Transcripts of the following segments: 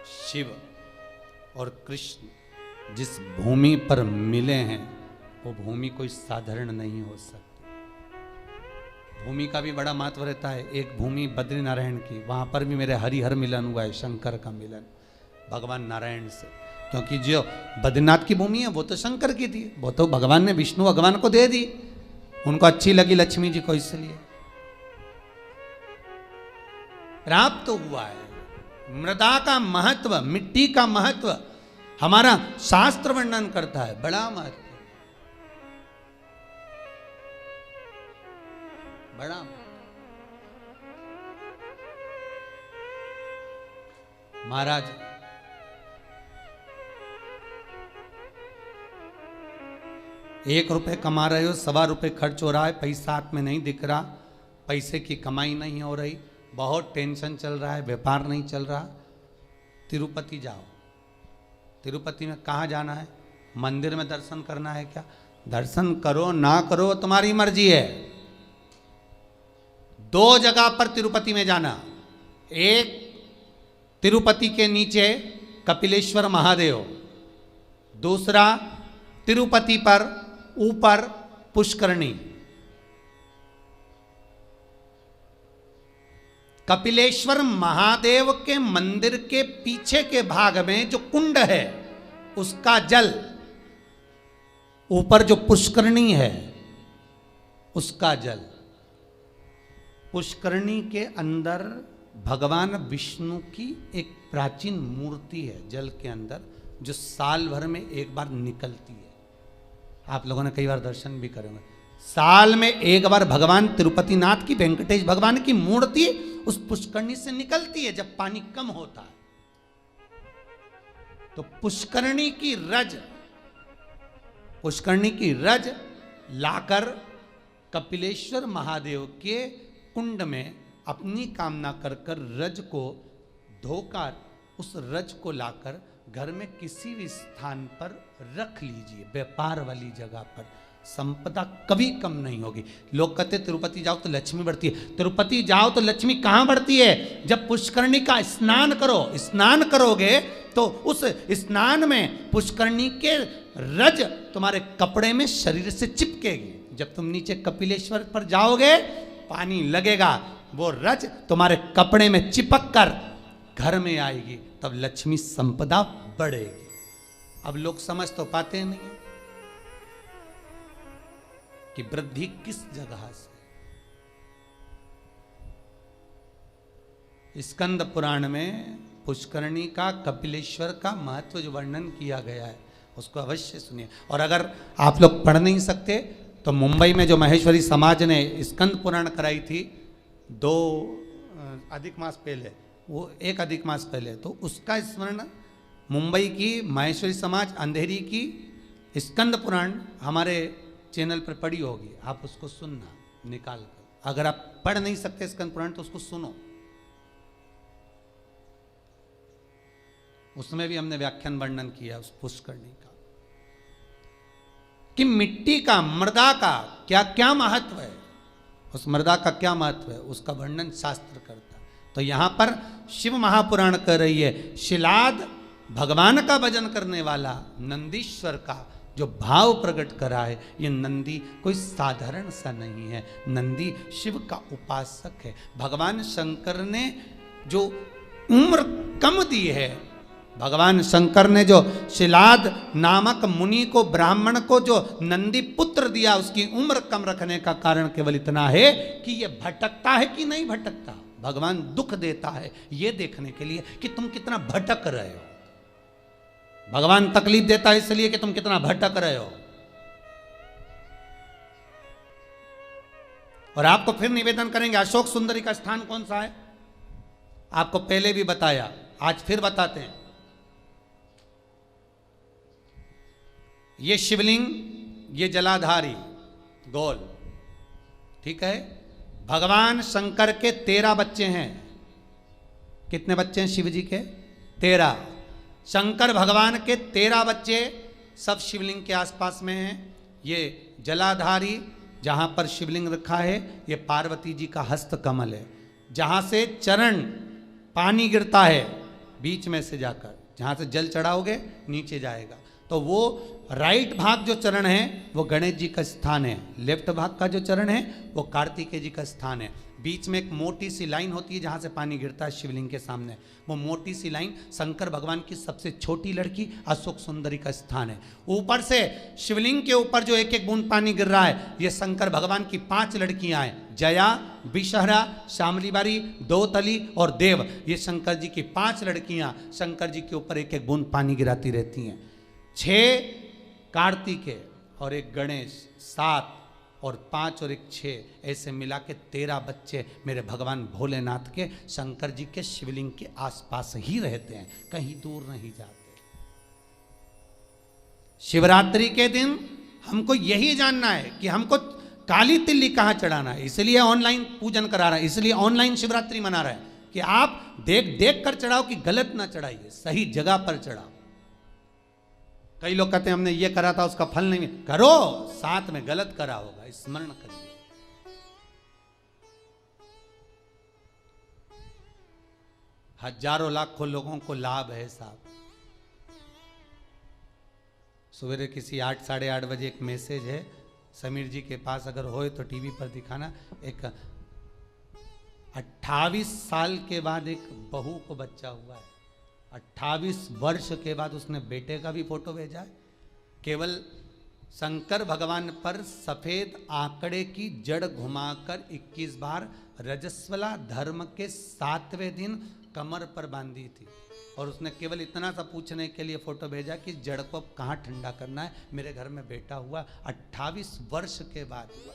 शिव और कृष्ण जिस भूमि पर मिले हैं वो भूमि कोई साधारण नहीं हो सकती। भूमि का भी बड़ा महत्व रहता है। एक भूमि बद्रीनारायण की, वहां पर भी मेरे हरिहर मिलन हुआ है, शंकर का मिलन भगवान नारायण से। क्योंकि जो बद्रीनाथ की भूमि है वो तो शंकर की थी, वो तो भगवान ने विष्णु भगवान को दे दी, उनको अच्छी लगी लक्ष्मी जी को, इसलिए प्राप्त हुआ है। मृदा का महत्व, मिट्टी का महत्व हमारा शास्त्र वर्णन करता है, बड़ा महत्व, बड़ा। महाराज ₹1 कमा रहे हो, ₹1.25 खर्च हो रहा है, पैसा हाथ में नहीं दिख रहा, पैसे की कमाई नहीं हो रही, बहुत टेंशन चल रहा है, व्यापार नहीं चल रहा, तिरुपति जाओ। तिरुपति में कहाँ जाना है? मंदिर में दर्शन करना है क्या? दर्शन करो ना करो तुम्हारी मर्जी है। 2 जगह पर तिरुपति में जाना, एक तिरुपति के नीचे कपिलेश्वर महादेव, दूसरा तिरुपति पर ऊपर पुष्करणी। कपिलेश्वर महादेव के मंदिर के पीछे के भाग में जो कुंड है उसका जल, ऊपर जो पुष्करणी है उसका जल। पुष्करणी के अंदर भगवान विष्णु की एक प्राचीन मूर्ति है जल के अंदर, जो साल भर में एक बार निकलती है। आप लोगों ने कई बार दर्शन भी करे होंगे। साल में एक बार भगवान तिरुपति नाथ की, वेंकटेश भगवान की मूर्ति उस पुष्करणी से निकलती है जब पानी कम होता है। तो पुष्करणी की रज लाकर कपिलेश्वर महादेव के कुंड में अपनी कामना कर कर रज को धोकर, उस रज को लाकर घर में किसी भी स्थान पर रख लीजिए, व्यापार वाली जगह पर। संपदा कभी कम नहीं होगी। लोग कहते तिरुपति जाओ तो लक्ष्मी बढ़ती है। तिरुपति जाओ तो लक्ष्मी कहाँ बढ़ती है? जब पुष्करणी का स्नान करो। स्नान करोगे तो उस स्नान में पुष्करणी के रज तुम्हारे कपड़े में शरीर से चिपकेगी। जब तुम नीचे कपिलेश्वर पर जाओगे, पानी लगेगा, वो रज तुम्हारे कपड़े में चिपक कर घर में आएगी, तब लक्ष्मी संपदा बढ़ेगी। अब लोग समझ तो पाते नहीं कि वृद्धि किस जगह से। स्कंद पुराण में पुष्करणी का, कपिलेश्वर का महत्व जो वर्णन किया गया है उसको अवश्य सुनिए। और अगर आप लोग पढ़ नहीं सकते तो मुंबई में जो महेश्वरी समाज ने स्कंद पुराण कराई थी 2 अधिक मास पहले, वो 1 अधिक मास पहले, तो उसका स्मरण मुंबई की महेश्वरी समाज अंधेरी की स्कंद पुराण हमारे चैनल पर पड़ी होगी, आप उसको सुनना निकाल कर। अगर आप पढ़ नहीं सकते स्कंद पुराण तो उसको सुनो, उसमें भी हमने व्याख्यान वर्णन किया उस पुष्करणी का कि मिट्टी का, मृदा का क्या क्या महत्व है, उस मृदा का क्या महत्व है, उसका वर्णन शास्त्र करता है। तो यहां पर शिव महापुराण कर रही है, शिलाद भगवान का भजन करने वाला नंदीश्वर का जो भाव प्रकट करा है, ये नंदी कोई साधारण सा नहीं है, नंदी शिव का उपासक है। भगवान शंकर ने जो उम्र कम दी है, भगवान शंकर ने जो शिलाद नामक मुनि को, ब्राह्मण को जो नंदी पुत्र दिया, उसकी उम्र कम रखने का कारण केवल इतना है कि ये भटकता है कि नहीं भटकता। भगवान दुख देता है ये देखने के लिए कि तुम कितना भटक रहे हो। भगवान तकलीफ देता है इसलिए कि तुम कितना भटक रहे हो। और आपको फिर निवेदन करेंगे, अशोक सुंदरी का स्थान कौन सा है? आपको पहले भी बताया, आज फिर बताते हैं। ये शिवलिंग, ये जलाधारी गोल, ठीक है। भगवान शंकर के 13 बच्चे हैं। कितने बच्चे हैं शिव जी के? 13। शंकर भगवान के 13 बच्चे सब शिवलिंग के आसपास में हैं। ये जलाधारी जहाँ पर शिवलिंग रखा है, ये पार्वती जी का हस्त कमल है। जहाँ से चरण पानी गिरता है बीच में से जाकर, जहाँ से जल चढ़ाओगे नीचे जाएगा। तो वो राइट भाग जो चरण है वो गणेश जी का स्थान है, लेफ्ट भाग का जो चरण है वो कार्तिकेय जी का स्थान है। बीच में एक मोटी सी लाइन होती है जहाँ से पानी गिरता है शिवलिंग के सामने, वो मोटी सी लाइन शंकर भगवान की सबसे छोटी लड़की अशोक सुंदरी का स्थान है। ऊपर से शिवलिंग के ऊपर जो एक एक बूंद पानी गिर रहा है ये शंकर भगवान की 5 लड़कियां हैं, जया, विषहरा, शामलीबारी, दोतली और देव। ये शंकर जी की 5 लड़कियां शंकर जी के ऊपर एक एक बूंद पानी गिराती रहती हैं। 6 कार्तिकेय और एक गणेश, 7 और 5 और 1 6, ऐसे मिला के 13 बच्चे मेरे भगवान भोलेनाथ के शंकर जी के शिवलिंग के आसपास ही रहते हैं, कहीं दूर नहीं जाते। शिवरात्रि के दिन हमको यही जानना है कि हमको काली तिल्ली कहाँ चढ़ाना है, इसलिए ऑनलाइन पूजन करा रहा है, इसलिए ऑनलाइन शिवरात्रि मना रहा है कि आप देख देख कर चढ़ाओ कि गलत ना चढ़ाइए, सही जगह पर चढ़ाओ। कई लोग कहते हैं हमने ये करा था उसका फल नहीं करो, साथ में गलत करा होगा, स्मरण करिए। हजारों लाखों लोगों को लाभ है साहब। सवेरे किसी 8 साढ़े 8 बजे एक मैसेज है, समीर जी के पास अगर होए तो टीवी पर दिखाना। एक 28 साल के बाद एक बहू को बच्चा हुआ है, 28 वर्ष के बाद उसने बेटे का भी फोटो भेजा है। केवल शंकर भगवान पर सफेद आंकड़े की जड़ घुमाकर 21 बार रजस्वला धर्म के 7वें दिन कमर पर बांधी थी, और उसने केवल इतना सा पूछने के लिए फोटो भेजा कि जड़ को कहाँ ठंडा करना है, मेरे घर में बेटा हुआ, 28 वर्ष के बाद हुआ।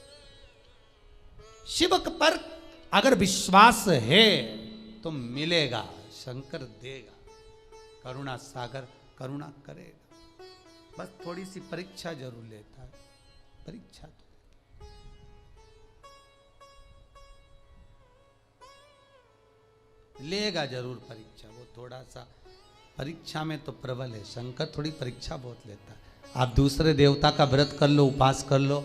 शिव पर अगर विश्वास है तो मिलेगा, शंकर देगा, करुणा सागर करुणा करेगा। बस थोड़ी सी परीक्षा जरूर लेता है, परीक्षा तो लेगा जरूर परीक्षा, वो थोड़ा सा परीक्षा में तो प्रबल है। शंकर थोड़ी परीक्षा बहुत लेता है। आप दूसरे देवता का व्रत कर लो, उपास कर लो,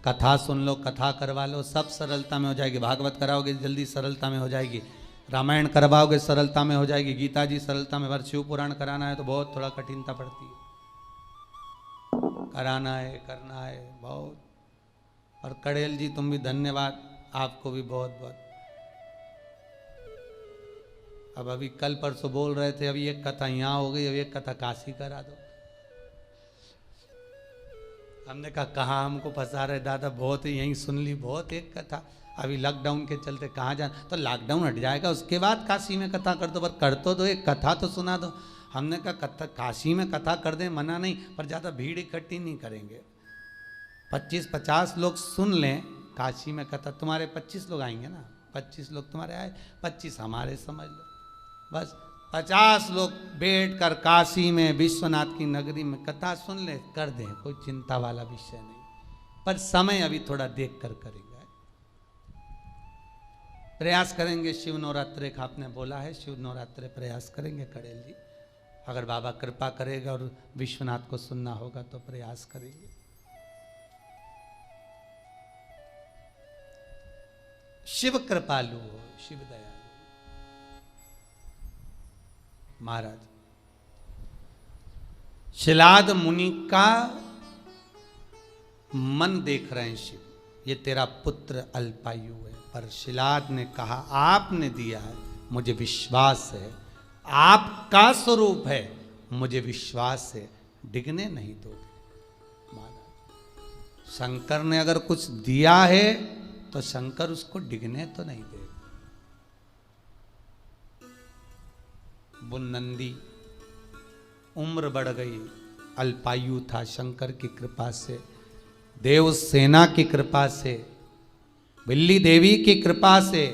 कथा सुन लो, कथा करवा लो, सब सरलता में हो जाएगी। भागवत कराओगे जल्दी सरलता में हो जाएगी, रामायण करवाओगे सरलता में हो जाएगी, गीता जी सरलता में। पर शिव पुराण कराना है तो बहुत थोड़ा कठिनता पड़ती है, कराना है, करना है बहुत। और कड़ेल जी तुम भी धन्यवाद, आपको भी बहुत बहुत। अब अभी कल परसों बोल रहे थे अभी एक कथा यहाँ हो गई, अभी एक कथा काशी करा दो। हमने कहा कहाँ हमको फंसा रहे दादा, बहुत यहीं सुन ली, बहुत एक कथा। अभी लॉकडाउन के चलते कहाँ जाना, तो लॉकडाउन हट जाएगा उसके बाद काशी में कथा कर दो, पर कर तो दो, एक कथा तो सुना दो। हमने कहा कथा काशी में कथा कर दे, मना नहीं, पर ज़्यादा भीड़ इकट्ठी नहीं करेंगे। 25-50 लोग सुन लें काशी में कथा, तुम्हारे 25 लोग आएंगे ना, 25 लोग तुम्हारे आए, 25 हमारे समझ लो, बस 50 लोग बैठ कर काशी में विश्वनाथ की नगरी में कथा सुन ले, कर दें, कोई चिंता वाला विषय नहीं। पर समय अभी थोड़ा देख कर करेंगे, प्रयास करेंगे। शिव नवरात्रे का आपने बोला है, शिव नवरात्रे प्रयास करेंगे कड़ेल जी, अगर बाबा कृपा करेगा और विश्वनाथ को सुनना होगा तो प्रयास करेंगे। शिव कृपालु हो, शिव दयालु। महाराज शिलाद मुनि का मन देख रहे हैं शिव, ये तेरा पुत्र अल्पायु है, पर शिलाद ने कहा आपने दिया है, मुझे विश्वास है, आपका स्वरूप है, मुझे विश्वास है, डिगने नहीं दोगे। महाराज शंकर ने अगर कुछ दिया है तो शंकर उसको डिगने तो नहीं देगा। वो नंदी उम्र बढ़ गई, अल्पायु था, शंकर की कृपा से, देव सेना की कृपा से, बिल्ली देवी की कृपा से,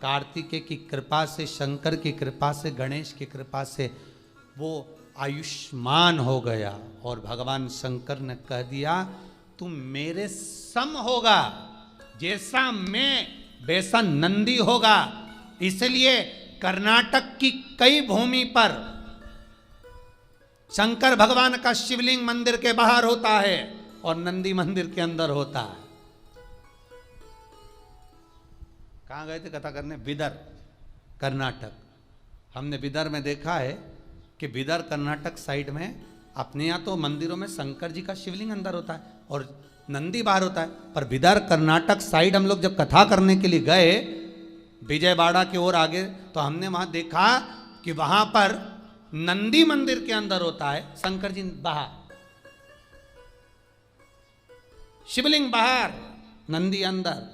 कार्तिकेय की कृपा से, शंकर की कृपा से, गणेश की कृपा से वो आयुष्मान हो गया। और भगवान शंकर ने कह दिया तुम मेरे सम होगा, जैसा मैं वैसा नंदी होगा। इसलिए कर्नाटक की कई भूमि पर शंकर भगवान का शिवलिंग मंदिर के बाहर होता है और नंदी मंदिर के अंदर होता है। कहाँ गए थे कथा करने? बिदर, कर्नाटक। हमने बिदर में देखा है कि बिदर कर्नाटक साइड में अपने यहाँ तो मंदिरों में शंकर जी का शिवलिंग अंदर होता है और नंदी बाहर होता है, पर बिदर कर्नाटक साइड हम लोग जब कथा करने के लिए गए विजयवाड़ा की ओर आगे, तो हमने वहां देखा कि वहां पर नंदी मंदिर के अंदर होता है, शंकर जी बाहर, शिवलिंग बाहर, नंदी अंदर।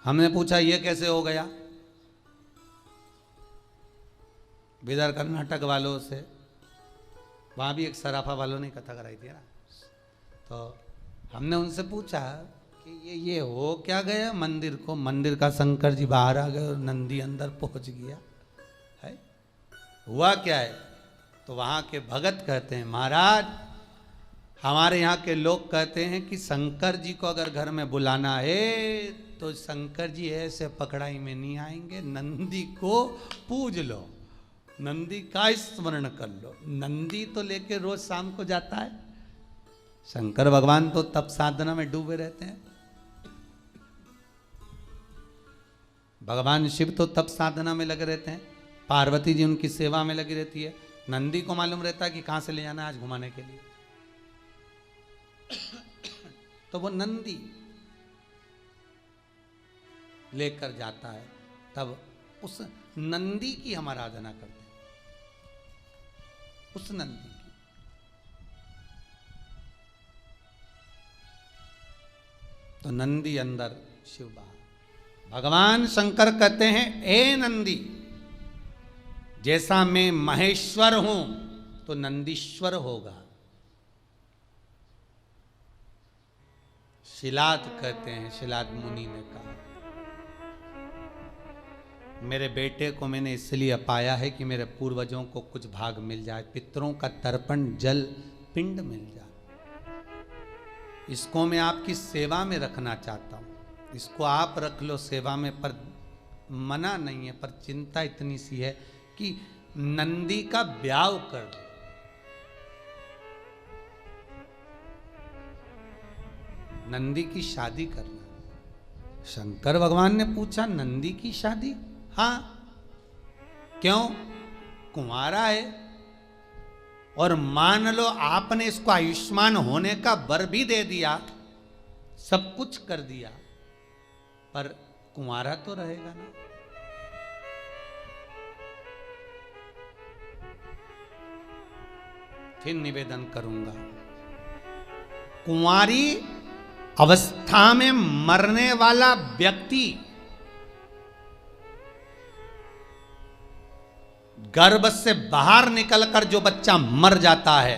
हमने पूछा ये कैसे हो गया बिदर कर्नाटक वालों से, वहां भी एक सराफा वालों ने कथा कराई थी ना, तो हमने उनसे पूछा कि ये हो क्या गया मंदिर को, मंदिर का शंकर जी बाहर आ गए और नंदी अंदर पहुंच गया है, हुआ क्या है? तो वहां के भगत कहते हैं महाराज हमारे यहाँ के लोग कहते हैं कि शंकर जी को अगर घर में बुलाना है तो शंकर जी ऐसे पकड़ाई में नहीं आएंगे, नंदी को पूज लो, नंदी का स्मरण कर लो। नंदी तो लेके रोज शाम को जाता है, शंकर भगवान तो तप साधना में डूबे रहते हैं, भगवान शिव तो तप साधना में लगे रहते हैं, पार्वती जी उनकी सेवा में लगी रहती है, नंदी को मालूम रहता है कि कहां से ले जाना है आज घुमाने के लिए, तो वो नंदी लेकर जाता है, तब उस नंदी की हम आराधना करते हैं, उस नंदी की। तो नंदी अंदर शिव बाहर। भगवान शंकर कहते हैं ए नंदी, जैसा मैं महेश्वर हूं तो नंदीश्वर होगा। शिलाद कहते हैं, शिलाद मुनि ने कहा मेरे बेटे को मैंने इसलिए पाया है कि मेरे पूर्वजों को कुछ भाग मिल जाए, पितरों का तर्पण जल पिंड मिल जाए, इसको मैं आपकी सेवा में रखना चाहता हूं, इसको आप रख लो सेवा में, पर मना नहीं है, पर चिंता इतनी सी है कि नंदी का ब्याह कर दो। नंदी की शादी करना। शंकर भगवान ने पूछा नंदी की शादी? हाँ, क्यों? कुंवारा है और मान लो आपने इसको आयुष्मान होने का वर भी दे दिया, सब कुछ कर दिया, पर कुंवारा तो रहेगा ना। फिर निवेदन करूंगा, कुंवारी अवस्था में मरने वाला व्यक्ति गर्भ से बाहर निकलकर जो बच्चा मर जाता है,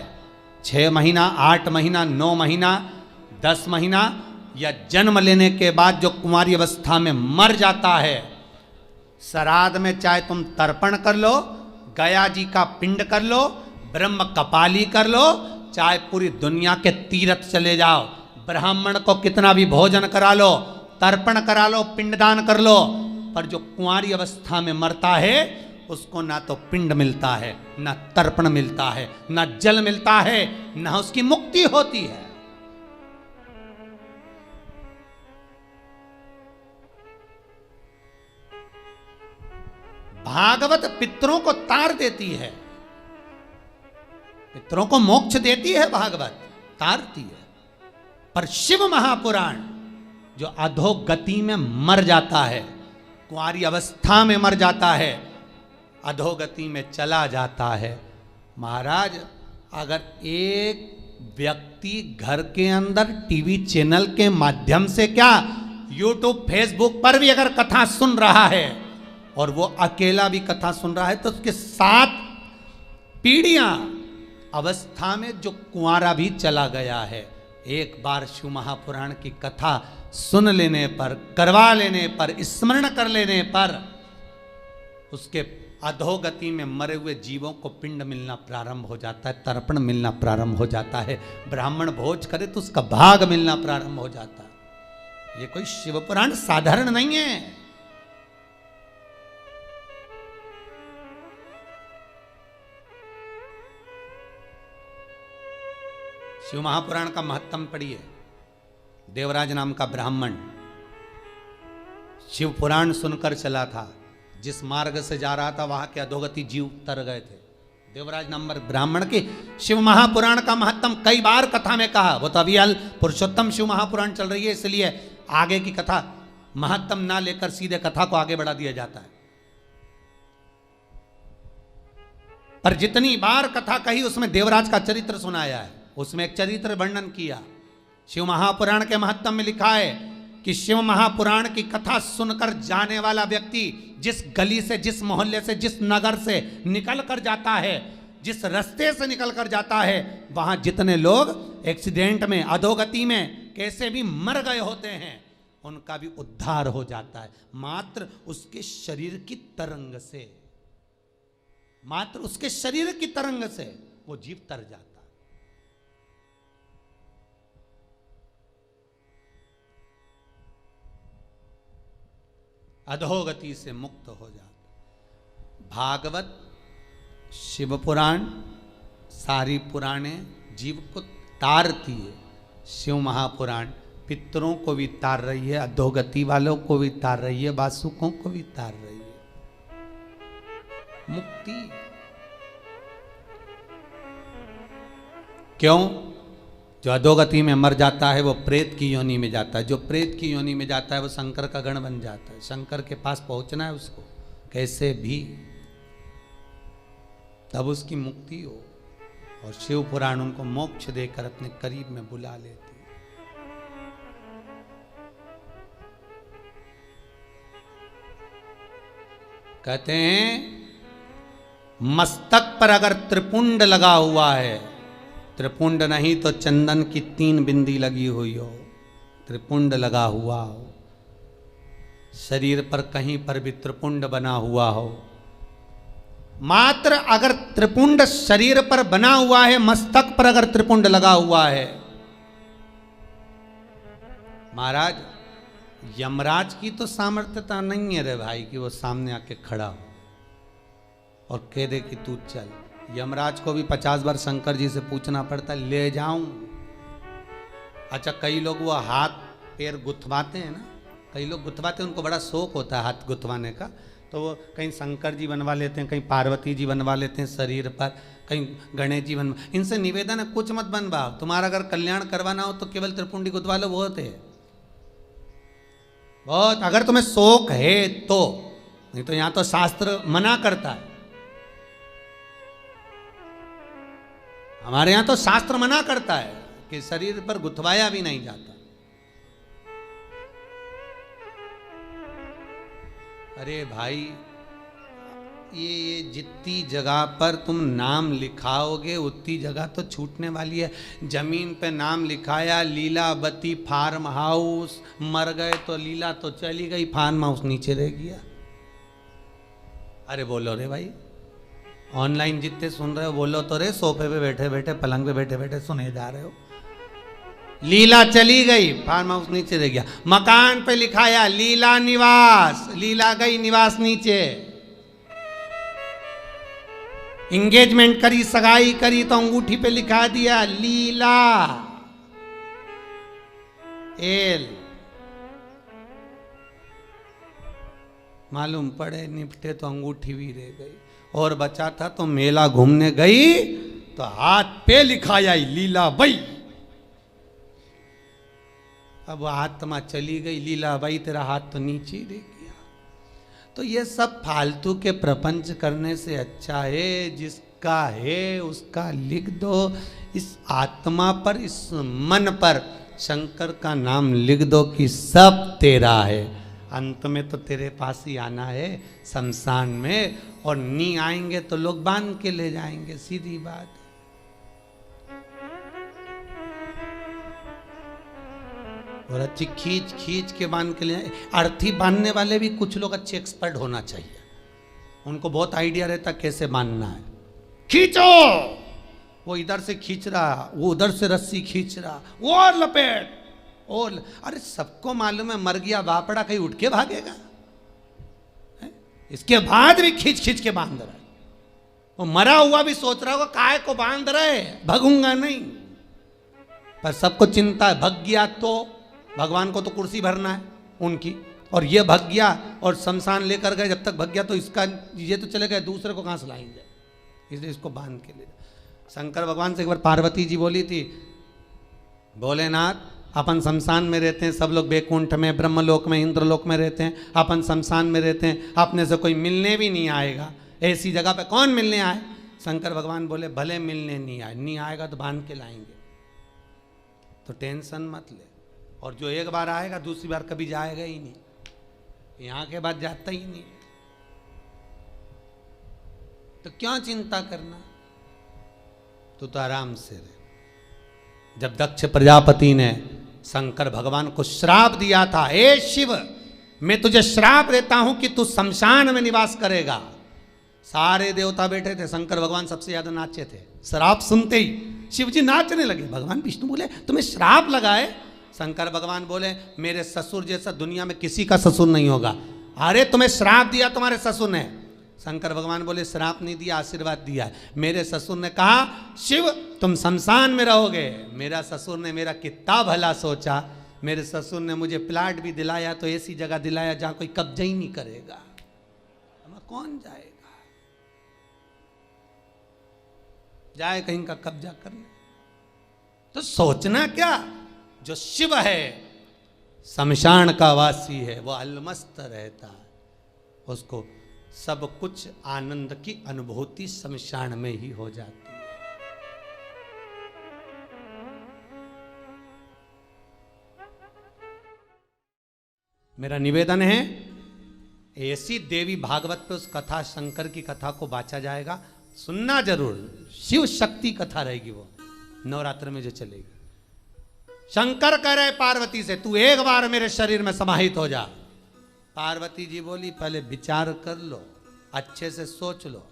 6 महीना, 8 महीना, 9 महीना, 10 महीना या जन्म लेने के बाद जो कुंवारी अवस्था में मर जाता है, श्राद्ध में चाहे तुम तर्पण कर लो, गया जी का पिंड कर लो, ब्रह्म कपाली कर लो, चाहे पूरी दुनिया के तीर्थ चले जाओ, ब्राह्मण को कितना भी भोजन करा लो, तर्पण करा लो, पिंडदान कर लो, पर जो कुंवारी अवस्था में मरता है उसको ना तो पिंड मिलता है, ना तर्पण मिलता है, ना जल मिलता है, ना उसकी मुक्ति होती है। भागवत पितरों को तार देती है, पितरों को मोक्ष देती है, भागवत तारती है, पर शिव महापुराण जो अधोगति में मर जाता है, कुंवारी अवस्था में मर जाता है, अधोगति में चला जाता है। महाराज अगर एक व्यक्ति घर के अंदर टीवी चैनल के माध्यम से क्या यूट्यूब फेसबुक पर भी अगर कथा सुन रहा है और वो अकेला भी कथा सुन रहा है, तो उसके 7 पीढ़ियां अवस्था में जो कुंवारा भी चला गया है, एक बार शिव महापुराण की कथा सुन लेने पर, करवा लेने पर, स्मरण कर लेने पर उसके अधोगति में मरे हुए जीवों को पिंड मिलना प्रारंभ हो जाता है, तर्पण मिलना प्रारंभ हो जाता है, ब्राह्मण भोज करे तो उसका भाग मिलना प्रारंभ हो जाता है। ये कोई शिव पुराण साधारण नहीं है। शिव महापुराण का महत्तम पढ़िए। देवराज नाम का ब्राह्मण शिव पुराण सुनकर चला था, जिस मार्ग से जा रहा था वहां के अधोगति जीव तर गए थे। देवराज नंबर ब्राह्मण के शिव महापुराण का महत्तम कई बार कथा में कहा। वो तो अभी हाल पुरुषोत्तम शिव महापुराण चल रही है, इसलिए आगे की कथा महत्तम ना लेकर सीधे कथा को आगे बढ़ा दिया जाता है। पर जितनी बार कथा कही उसमें देवराज का चरित्र सुनाया है, उसमें एक चरित्र वर्णन किया। शिव महापुराण के महत्तम में लिखा है कि शिव महापुराण की कथा सुनकर जाने वाला व्यक्ति जिस गली से, जिस मोहल्ले से, जिस नगर से निकल कर जाता है, जिस रास्ते से निकल कर जाता है, वहां जितने लोग एक्सीडेंट में, अधोगति में कैसे भी मर गए होते हैं, उनका भी उद्धार हो जाता है, मात्र उसके शरीर की तरंग से। मात्र उसके शरीर की तरंग से वो जीव तर जाता है। अधोगति से मुक्त हो जाता। भागवत, शिव पुराण, सारी पुराणे जीव को तारती है। शिव महापुराण पितरों को भी तार रही है, अधोगति वालों को भी तार रही है, वासुकों को भी तार रही है। मुक्ति क्यों? जो अधोगति में मर जाता है वो प्रेत की योनि में जाता है। जो प्रेत की योनि में जाता है वो शंकर का गण बन जाता है। शंकर के पास पहुंचना है उसको कैसे भी, तब उसकी मुक्ति हो। और शिव पुराण उनको मोक्ष देकर अपने करीब में बुला लेती है। कहते हैं मस्तक पर अगर त्रिपुंड लगा हुआ है, त्रिपुंड नहीं तो चंदन की 3 बिंदी लगी हुई हो, त्रिपुंड लगा हुआ हो, शरीर पर कहीं पर भी त्रिपुंड बना हुआ हो, मात्र अगर त्रिपुंड शरीर पर बना हुआ है, मस्तक पर अगर त्रिपुंड लगा हुआ है, महाराज यमराज की तो सामर्थ्यता नहीं है रे भाई कि वो सामने आके खड़ा हो और कह दे कि तू चल। यमराज को भी 50 बार शंकर जी से पूछना पड़ता, ले जाऊं? अच्छा, कई लोग वो हाथ पैर गुथवाते हैं ना, कई लोग गुथवाते हैं, उनको बड़ा शौक होता है हाथ गुथवाने का, तो वो कहीं शंकर जी बनवा लेते हैं, कहीं पार्वती जी बनवा लेते हैं शरीर पर, कहीं गणेश जी बनवा। इनसे निवेदन है कुछ मत बनवाओ, तुम्हारा अगर कल्याण करवाना हो तो केवल त्रिपुंडी गुथवा लो, बहुत है, बहुत, अगर तुम्हें शौक है तो। नहीं तो यहां तो शास्त्र मना करता है, हमारे यहां तो शास्त्र मना करता है कि शरीर पर गुथवाया भी नहीं जाता। अरे भाई, ये जितनी जगह पर तुम नाम लिखाओगे उतनी जगह तो छूटने वाली है। जमीन पे नाम लिखाया लीलावती फार्म हाउस, मर गए तो लीला तो चली गई, फार्म हाउस नीचे रह गया। अरे बोलो रे भाई, ऑनलाइन जितने सुन रहे हो बोलो तो रे, सोफे पे बैठे बैठे, पलंग पे बैठे बैठे सुने जा रहे हो। लीला चली गई, फार्म हाउस नीचे रह गया। मकान पे लिखाया लीला निवास, लीला गई, निवास नीचे। इंगेजमेंट करी, सगाई करी तो अंगूठी पे लिखा दिया लीला एल। मालूम पड़े निपटे तो अंगूठी भी रह गई, और बचा था तो मेला घूमने गई तो हाथ पे लिखाया लीला बाई। अब आत्मा चली गई, लीला बाई तेरा हाथ तो नीचे ही रह गया। तो ये सब फालतू के प्रपंच करने से अच्छा है जिसका है उसका लिख दो। इस आत्मा पर, इस मन पर शंकर का नाम लिख दो कि सब तेरा है। अंत में तो तेरे पास ही आना है शमशान में, और नी आएंगे तो लोग बांध के ले जाएंगे, सीधी बात है। और अच्छी खींच खींच के बांध के ले जाए। अर्थी बांधने वाले भी कुछ लोग अच्छे एक्सपर्ट होना चाहिए, उनको बहुत आइडिया रहता कैसे बांधना है। खींचो, वो इधर से खींच रहा, वो उधर से रस्सी खींच रहा, वो और लपेट, और अरे सबको मालूम है मर गया बापड़ा, कहीं उठ के भागेगा? इसके बाद भी खींच खींच के बांध रहा है। वो मरा हुआ भी सोच रहा होगा काय को बांध रहे, भगूंगा नहीं। पर सबको चिंता है, भग गया तो भगवान को तो कुर्सी भरना है उनकी, और ये भग गया और शमशान लेकर गए, जब तक भग गया तो इसका ये तो चले गए, दूसरे को कहाँ से लाएंगे, इसलिए इसको बांध के ले। शंकर भगवान से एक बार पार्वती जी बोली थी, भोलेनाथ अपन शमशान में रहते हैं, सब लोग बैकुंठ में, ब्रह्मलोक में, इंद्रलोक में रहते हैं, अपन शमशान में रहते हैं, अपने से कोई मिलने भी नहीं आएगा, ऐसी जगह पे कौन मिलने आए। शंकर भगवान बोले भले मिलने नहीं आएगा तो बांध के लाएंगे, तो टेंशन मत ले। और जो एक बार आएगा दूसरी बार कभी जाएगा ही नहीं, यहाँ के बाद जाता ही नहीं, तो क्या चिंता करना, तो आराम से रहे। जब दक्ष प्रजापति ने शंकर भगवान को श्राप दिया था, हे शिव मैं तुझे श्राप देता हूं कि तू शमशान में निवास करेगा, सारे देवता बैठे थे, शंकर भगवान सबसे ज्यादा नाचे थे। श्राप सुनते ही शिव जी नाचने लगे। भगवान विष्णु बोले तुम्हें श्राप लगाए। शंकर भगवान बोले मेरे ससुर जैसा दुनिया में किसी का ससुर नहीं होगा। अरे तुम्हें श्राप दिया तुम्हारे ससुर ने। शंकर भगवान बोले श्राप नहीं दिया, आशीर्वाद दिया। मेरे ससुर ने कहा शिव तुम शमशान में रहोगे। मेरा ससुर ने मेरा कितना भला सोचा, मेरे ससुर ने मुझे प्लाट भी दिलाया, तो ऐसी जगह दिलाया जहां कोई कब्जा ही नहीं करेगा, कौन जाएगा, जाए कहीं का कब्जा करने। तो सोचना क्या, जो शिव है शमशान का वासी है, वो अलमस्त रहता है, उसको सब कुछ आनंद की अनुभूति शमशान में ही हो जाती है। मेरा निवेदन है ऐसी देवी भागवत पे उस कथा, शंकर की कथा को बांचा जाएगा, सुनना जरूर। शिव शक्ति कथा रहेगी, वो नवरात्र में जो चलेगी। शंकर कह रहे पार्वती से तू एक बार मेरे शरीर में समाहित हो जा। पार्वती जी बोली पहले विचार कर लो, अच्छे से सोच लो।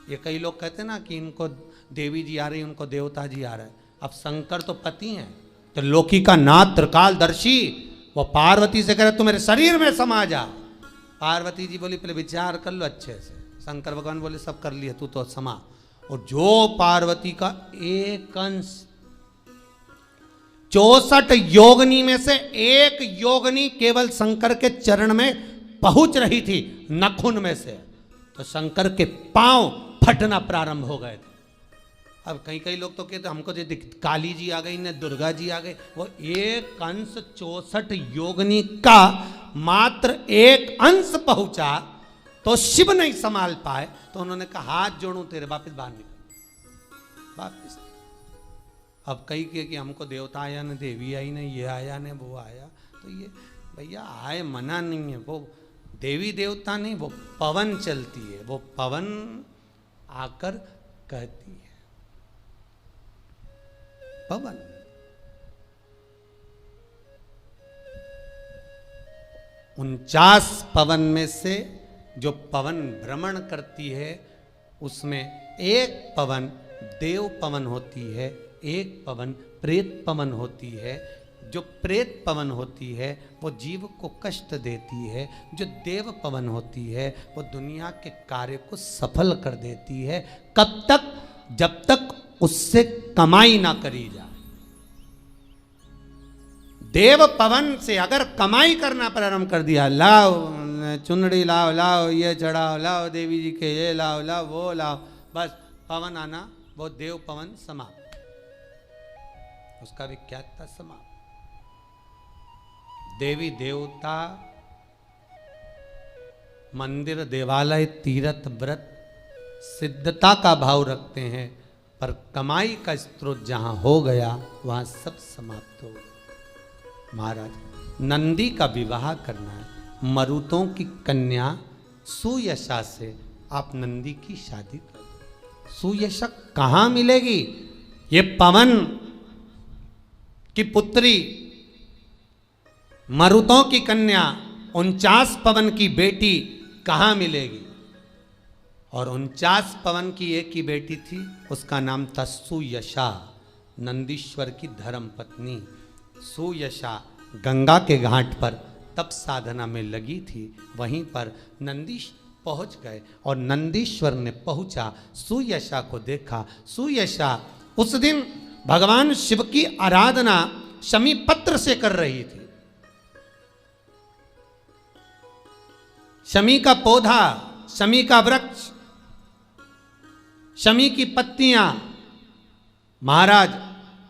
ये कई लोग कहते ना कि इनको देवी जी आ रही, उनको देवता जी आ रहे हैं। अब शंकर तो पति हैं, तो लोकी का नाथ त्रिकालदर्शी, वो पार्वती से कह रहे तू मेरे शरीर में समा जा। पार्वती जी बोली पहले विचार कर लो अच्छे से। शंकर भगवान बोले सब कर लिया, तू तो समा। और जो पार्वती का एक अंश 64 योगनी में से एक योगनी केवल शंकर के चरण में पहुंच रही थी, नखुन में से, तो शंकर के पांव फटना प्रारंभ हो गए थे। अब कई लोग तो कहते हमको जो काली जी आ गई ने, दुर्गा जी आ गई, वो एक अंश 64 योगनी का मात्र एक अंश पहुंचा, तो शिव नहीं संभाल पाए, तो उन्होंने कहा हाथ जोड़ूं तेरे, वापिस बाहर निकल वापिस। अब कई के कि हमको देवता आया न, देवी आई न, ये आया न, वो आया, तो ये भैया आए मना नहीं है, वो देवी देवता नहीं, वो पवन चलती है, वो पवन आकर कहती है, पवन। उनचास पवन में से जो पवन भ्रमण करती है, उसमें एक पवन देव पवन होती है, एक पवन प्रेत पवन होती है। जो प्रेत पवन होती है वो जीव को कष्ट देती है, जो देव पवन होती है वो दुनिया के कार्य को सफल कर देती है। कब तक? जब तक उससे कमाई ना करी जाए। देव पवन से अगर कमाई करना प्रारंभ कर दिया, लाओ चुनड़ी लाओ, लाओ ये चढ़ाओ, लाओ देवी जी के ये लाओ, लाओ वो लाओ, बस पवन आना, वो देव पवन समाप्त, उसका विख्यात समाप्त। देवी देवता मंदिर देवालय तीर्थ व्रत सिद्धता का भाव रखते हैं, पर कमाई का स्रोत जहां हो गया वहां सब समाप्त हो गया। महाराज नंदी का विवाह करना है, मरुतों की कन्या सुयशा से आप नंदी की शादी कर दो। सुयशा कहां मिलेगी? ये पवन की पुत्री, मरुतों की कन्या, 49 पवन की बेटी कहां मिलेगी? और 49 पवन की एक ही बेटी थी, उसका नाम था सुयशा, नंदीश्वर की धर्म पत्नी। सुयशा गंगा के घाट पर तप साधना में लगी थी, वहीं पर नंदीश पहुंच गए और नंदीश्वर ने पहुंचा, सुयशा को देखा। सुयशा उस दिन भगवान शिव की आराधना शमी पत्र से कर रही थी। शमी का पौधा, शमी का वृक्ष, शमी की पत्तियां महाराज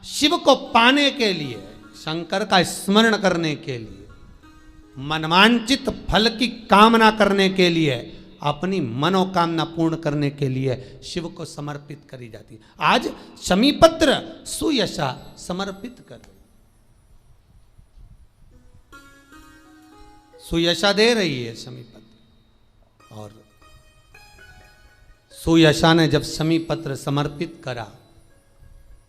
शिव को पाने के लिए, शंकर का स्मरण करने के लिए, मनवांचित फल की कामना करने के लिए, अपनी मनोकामना पूर्ण करने के लिए शिव को समर्पित करी जाती है। आज शमी पत्र सुयशा समर्पित कर, सुयशा दे रही है शमी पत्र। और सुयशा ने जब शमी पत्र समर्पित करा,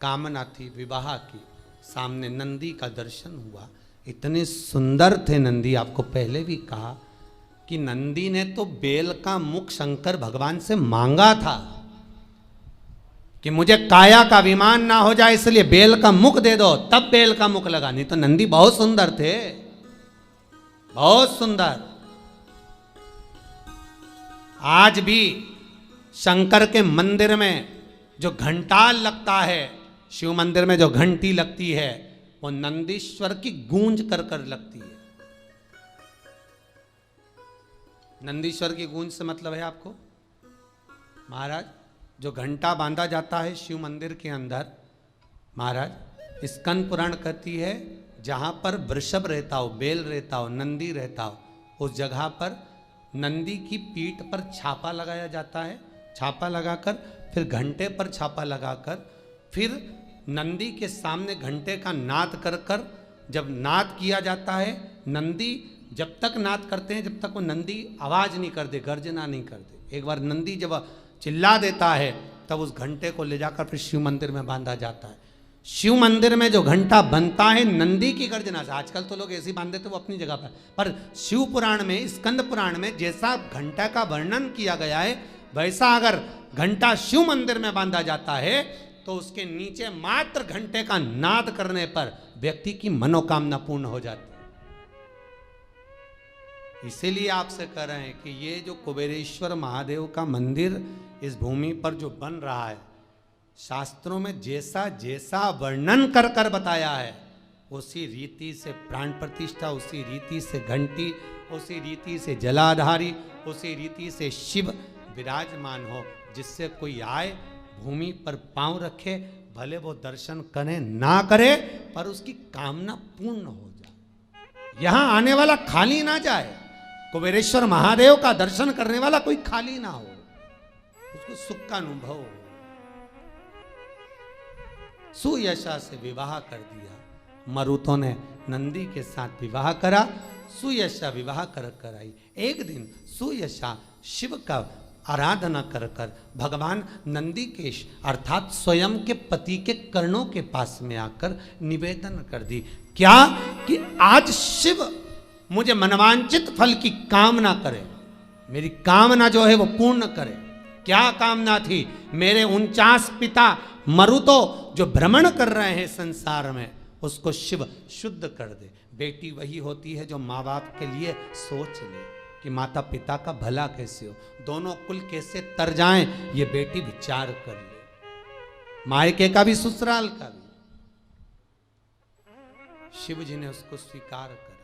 कामना थी विवाह की, सामने नंदी का दर्शन हुआ। इतने सुंदर थे नंदी, आपको पहले भी कहा कि नंदी ने तो बेल का मुख शंकर भगवान से मांगा था कि मुझे काया का विमान ना हो जाए, इसलिए बेल का मुख दे दो, तब बेल का मुख लगा। नहीं तो नंदी बहुत सुंदर थे, बहुत सुंदर। आज भी शंकर के मंदिर में जो घंटाल लगता है, शिव मंदिर में जो घंटी लगती है, वो नंदीश्वर की गूंज कर कर लगती है। नंदीश्वर की गूंज से मतलब है आपको महाराज, जो घंटा बांधा जाता है शिव मंदिर के अंदर, महाराज स्कंद पुराण कहती है जहां पर वृषभ रहता हो, बेल रहता हो, नंदी रहता हो, उस जगह पर नंदी की पीठ पर छापा लगाया जाता है। छापा लगाकर फिर घंटे पर छापा लगाकर फिर नंदी के सामने घंटे का नाद कर कर जब नाद किया जाता है, नंदी जब तक नाद करते हैं, जब तक वो नंदी आवाज नहीं कर दे, गर्जना नहीं कर दे। एक बार नंदी जब चिल्ला देता है तब उस घंटे को ले जाकर फिर शिव मंदिर में बांधा जाता है। शिव मंदिर में जो घंटा बनता है नंदी की गर्जना से, आजकल तो लोग ऐसे ही बांध देते वो अपनी जगह पर शिव पुराण में, स्कंद पुराण में जैसा घंटा का वर्णन किया गया है, वैसा अगर घंटा शिव मंदिर में बांधा जाता है तो उसके नीचे मात्र घंटे का नाद करने पर व्यक्ति की मनोकामना पूर्ण हो जाती है। इसीलिए आपसे कह रहे हैं कि ये जो कुबेरेश्वर महादेव का मंदिर इस भूमि पर जो बन रहा है, शास्त्रों में जैसा जैसा वर्णन कर कर बताया है, उसी रीति से प्राण प्रतिष्ठा, उसी रीति से घंटी, उसी रीति से जलाधारी, उसी रीति से शिव विराजमान हो, जिससे कोई आए भूमि पर पांव रखे, भले वो दर्शन करे ना करे, पर उसकी कामना पूर्ण हो जाए। यहां आने वाला खाली ना जाए, कुबेरेश्वर महादेव का दर्शन करने वाला कोई खाली ना हो, उसको सुख का अनुभव हो। सुयशा से विवाह कर दिया, मरुतों ने नंदी के साथ विवाह करा, सुयशा विवाह कर आई। एक दिन सुयशा शिव का आराधना कर कर भगवान नंदीकेश अर्थात स्वयं के पति के कर्णों के पास में आकर निवेदन कर दी, क्या कि आज शिव मुझे मनवांचित फल की कामना करे, मेरी कामना जो है वो पूर्ण करे। क्या कामना थी? मेरे 49 पिता मरुतो जो भ्रमण कर रहे हैं संसार में, उसको शिव शुद्ध कर दे। बेटी वही होती है जो माँ बाप के लिए सोच ले कि माता पिता का भला कैसे हो, दोनों कुल कैसे तर जाएं, ये बेटी विचार कर ले, मायके का भी ससुराल का भी। शिव जी ने उसको स्वीकार करा,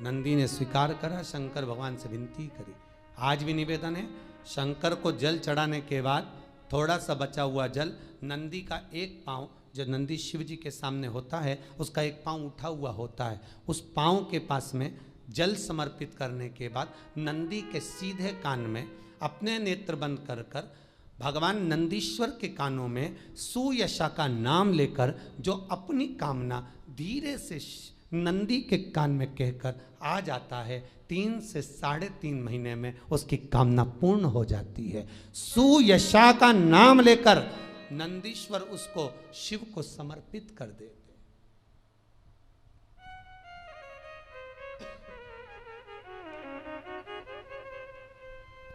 नंदी ने स्वीकार करा, शंकर भगवान से विनती करी। आज भी निवेदन है, शंकर को जल चढ़ाने के बाद थोड़ा सा बचा हुआ जल, नंदी का एक पांव जो नंदी शिव जी के सामने होता है, उसका एक पांव उठा हुआ होता है, उस पांव के पास में जल समर्पित करने के बाद नंदी के सीधे कान में अपने नेत्र बंद कर कर भगवान नंदीश्वर के कानों में सुयशा का नाम लेकर जो अपनी कामना धीरे से नंदी के कान में कहकर आ जाता है, 3 से 3.5 महीने में उसकी कामना पूर्ण हो जाती है। सुयशा का नाम लेकर नंदीश्वर उसको शिव को समर्पित कर देते।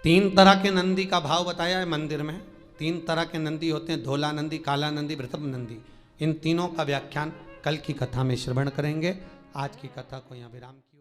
तीन तरह के नंदी का भाव बताया है मंदिर में। 3 तरह के नंदी होते हैं, धोला नंदी, काला नंदी, वृषभ नंदी। इन तीनों का व्याख्यान कल की कथा में श्रवण करेंगे। आज की कथा को यहाँ विराम किया।